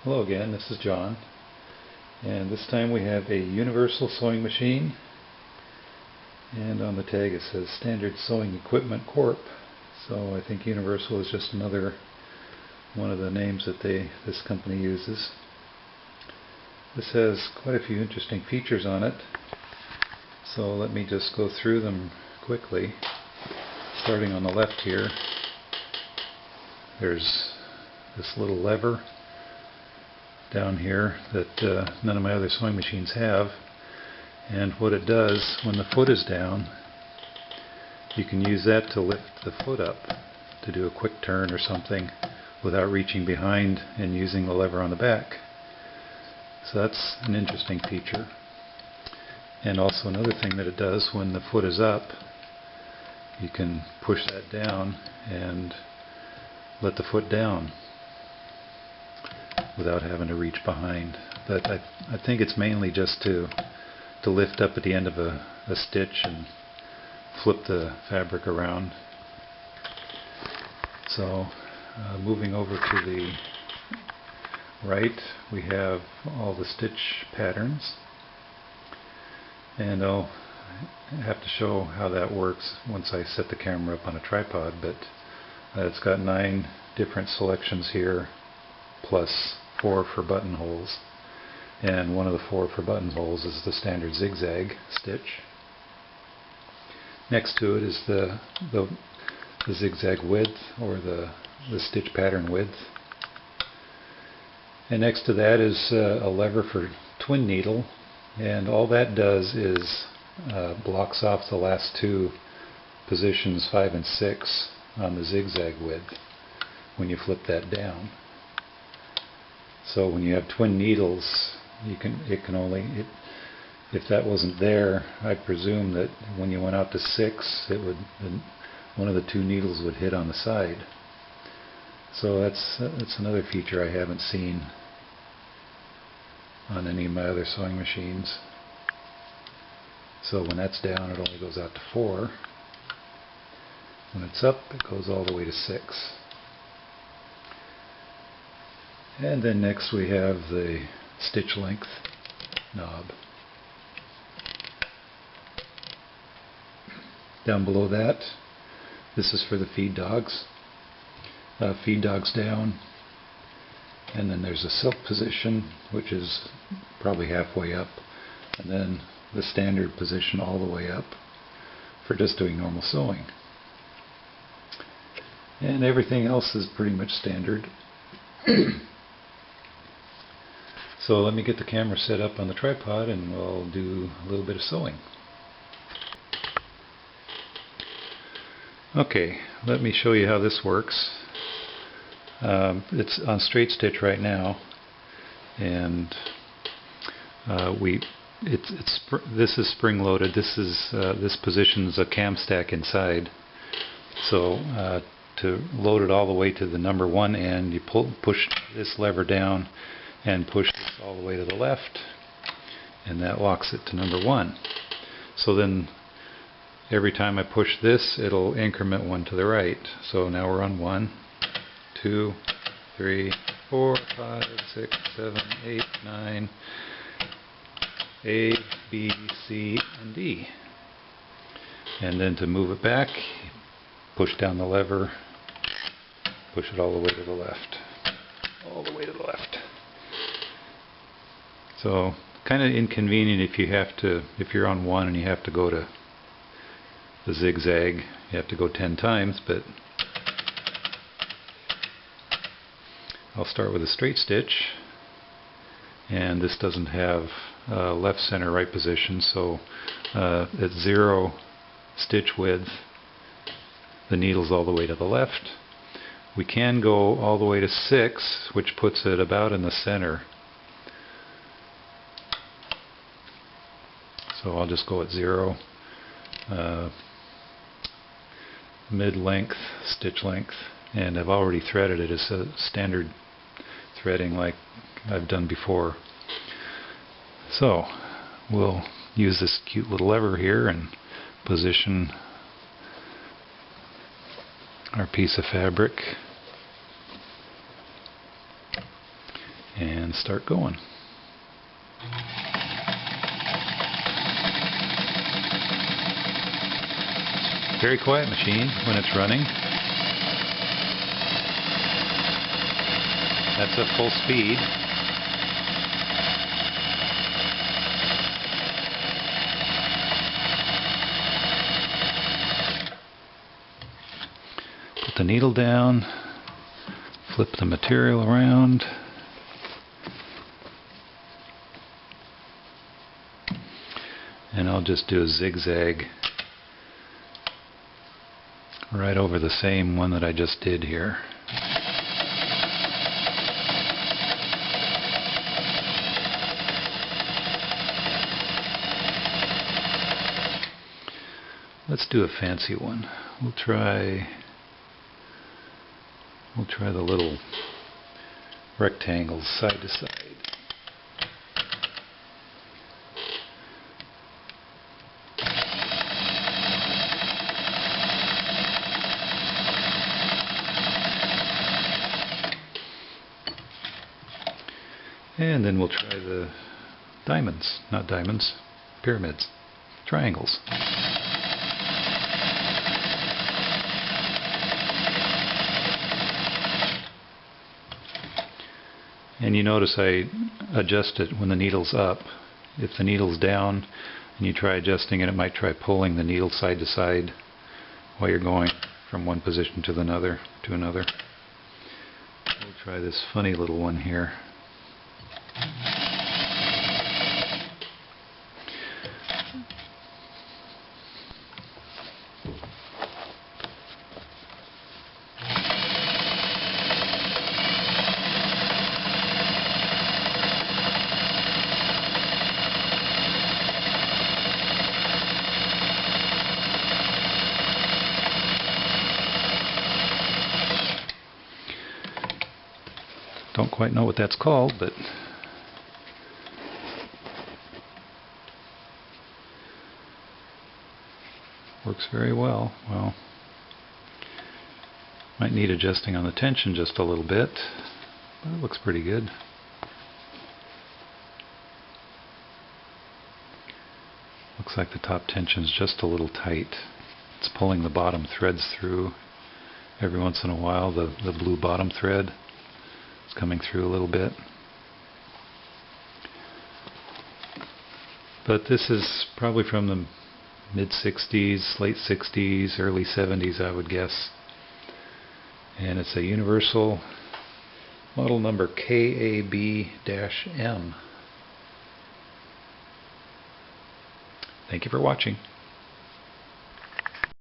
Hello again, this is John, and this time we have a universal sewing machine, and on the tag it says Standard Sewing Equipment Corp. So I think Universal is just another one of the names that this company uses. This has quite a few interesting features on it, so let me just go through them quickly. Starting on the left here, there's this little lever down here that none of my other sewing machines have, and what it does when the foot is down, you can use that to lift the foot up to do a quick turn or something without reaching behind and using the lever on the back. So that's an interesting feature. And also another thing that it does, when the foot is up, you can push that down and let the foot down without having to reach behind. But I think it's mainly just to lift up at the end of a stitch and flip the fabric around. So moving over to the right, we have all the stitch patterns, and I'll have to show how that works once I set the camera up on a tripod, but it's got 9 different selections here, plus 4 for buttonholes, and one of the 4 for buttonholes is the standard zigzag stitch. Next to it is the zigzag width, or the stitch pattern width, and next to that is a lever for twin needle, and all that does is blocks off the last 2 positions, 5 and 6, on the zigzag width when you flip that down. So when you have twin needles, if that wasn't there, I presume that when you went out to 6, one of the 2 needles would hit on the side. So that's another feature I haven't seen on any of my other sewing machines. So when that's down, it only goes out to 4. When it's up, it goes all the way to 6. And then next we have the stitch length knob. Down below that, this is for the feed dogs. Feed dogs down, and then there's a silk position, which is probably halfway up, and then the standard position all the way up for just doing normal sewing. And everything else is pretty much standard. So let me get the camera set up on the tripod and we'll do a little bit of sewing. Okay, let me show you how this works. It's on straight stitch right now, and this is spring loaded. This positions a cam stack inside. So to load it all the way to the number 1 end, you push this lever down and push this all the way to the left, and that locks it to number 1. So then every time I push this, it'll increment 1 to the right. So now we're on 1, 2, 3, 4, 5, 6, 7, 8, 9, A, B, C, and D. And then to move it back, push down the lever, push it all the way to the left. All the way to the left. So kind of inconvenient if you're on 1 and you have to go to the zigzag, you have to go 10 times, but I'll start with a straight stitch, and this doesn't have left, center, right position, so at 0 stitch width, the needle's all the way to the left. We can go all the way to 6, which puts it about in the center. So I'll just go at 0, mid-length, stitch length, and I've already threaded it as a standard threading like I've done before. So we'll use this cute little lever here and position our piece of fabric and start going. Very quiet machine when it's running. That's at full speed. Put the needle down, flip the material around. And I'll just do a zigzag right over the same one that I just did here. Let's do a fancy one. We'll try the little rectangles side to side. And then we'll try the diamonds, not diamonds, pyramids, triangles. And you notice I adjust it when the needle's up. If the needle's down and you try adjusting it, it might try pulling the needle side to side while you're going from one position to another. We'll try this funny little one here. Don't quite know what that's called, but works very well. Well, might need adjusting on the tension just a little bit, but it looks pretty good. Looks like the top tension's just a little tight. It's pulling the bottom threads through every once in a while. The blue bottom thread is coming through a little bit. But this is probably from the mid-60s, late 60s, early 70s, I would guess. And it's a universal model number KAB-M. Thank you for watching.